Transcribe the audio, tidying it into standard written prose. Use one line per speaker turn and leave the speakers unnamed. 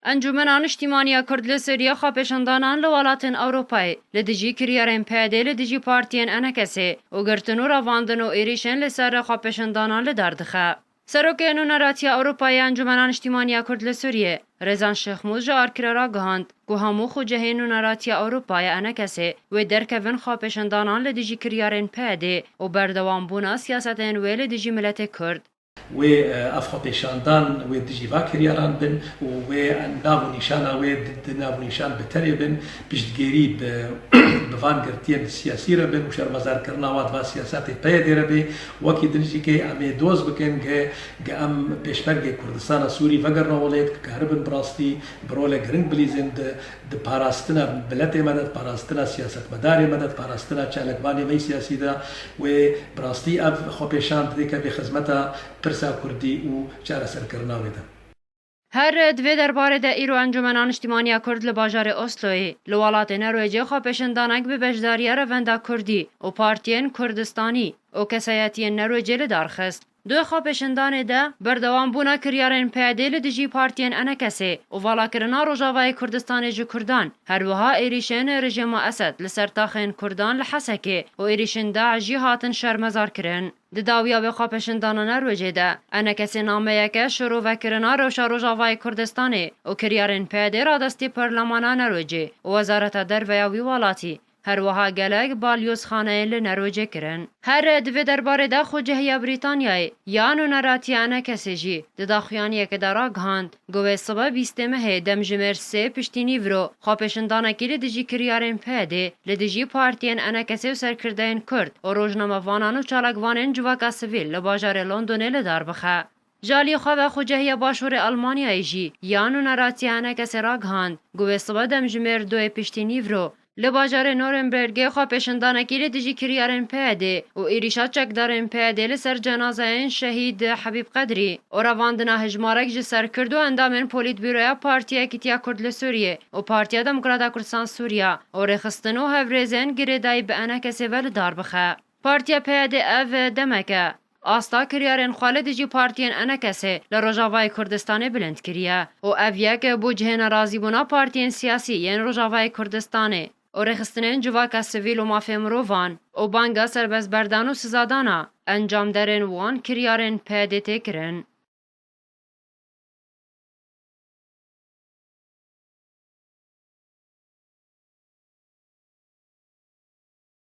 انجمن نیشتیمانیا کرد لی سوریه خواپیشاندانان لولاتن اوروپای لدیجی کریارن پیاده لدیجی پارتین انکسی و گرتنو رواندن و ایریشن لسر خواپیشاندانان لداردخه. سروکه نونراتی اوروپای انجمن نیشتیمانیا کرد لی سوریه رزان شخموز جا آرکرارا گهاند گو همو خوجه نونراتی اوروپای انکسی و درکوین خواپیشاندانان لدیجی کریارن پیاده و بردوان بونا سیاستن و لدیجی ملت کرد.
و افخو پیشاندان و دجیوا کریاران بن و ناو نیشان و ناو نیشان بتری بن پشتگیری بوان گرتین سیاسی را بن و شرمزار کرنا واد و سیاست پیاده را به وکی دنجی که امی دوز بکن که ام پیشمرگ کردستان سوری وگرنا ولید که هربن براستی برول گرنگ بلیزن د پاراستنا بلت مدد پاراستنا سیاست مدار مدد پاراستنا چالکوانی وی سیاسی دا و براستی اف خو پیشاند دیگه به خدمت پرسا کردی و چاره سرکرنا ویده.
هر دوی درباره ده ایرو انجمن نیشتیمانیا کرد لباجار اسلوی لولات نروژی خواپیشاندانک به بجداری روندا کردی و پارتین کردستانی و کسایتی نروژی لدارخست. دو خواپیشاندان ده بردوام بونا کریارن پیاده لدیجی پارتین انکسی و والا کرنا روجاوای کردستان جو کردان هر وها ایریشن رژیم اسد لسرتاخین کردان لحسکی و ایریشن داعشی هاتن شرمزار کرن. داویا به خواپیشاندان نروژی ده انکسی نامه که شروع و کرنا روجاوای کردستانی و کریارن پیاده را دستی پرلمانا نروژی و وزارت درویاوی والاتی هر وها گلگ بالیوز خانه لنروژی کرن. هر دوی درباره ده خوجه بریتانیای یانو نراتی انکسی جی داخیانی که دارا گهاند گوه صبح 20 مه دمجمر 3 پشتینی ورو خواپیشاندانکی لدیجی کریارن پیاده لدیجی پارتین انکسی و سرکردین کرد و روزنامه وانان و چالکوانین جواکا سویل لباجار لندن لدار بخه. جالی خواه خوجه باشور آلمانیای جی یانو نراتی انکسی را گهاند گوه صبح دمجمر 2 پشتینی ورو لباجار نورنبرگ خواپیشاندانکی لدیجی کریارن پیاده و ایریشا چکدارن پیاده لسر جنازه این شهید حبیب قدری و رواندنا هجمارک جسر کرد و اندامن پولیت بیرویا پارتیا کتیا کرد لسوریه و پارتیا دموکراتا کردستان سوریا و رخستنو هفریزن گریدای به انکسی ولدار بخه. پارتیا پیاده او دمکه آستا کریارن خالدیجی پارتین انکسی لروجاوای کردستان بلند کریه و او یک بوجه نرازی بونا پارتین سیاسی ین روجاوای کردستانه و رخستنین جواکا سویل و مافیا مروفان و بانگا سربز بردان و سزادانا انجام درن وان کریارن پیاده تکرن.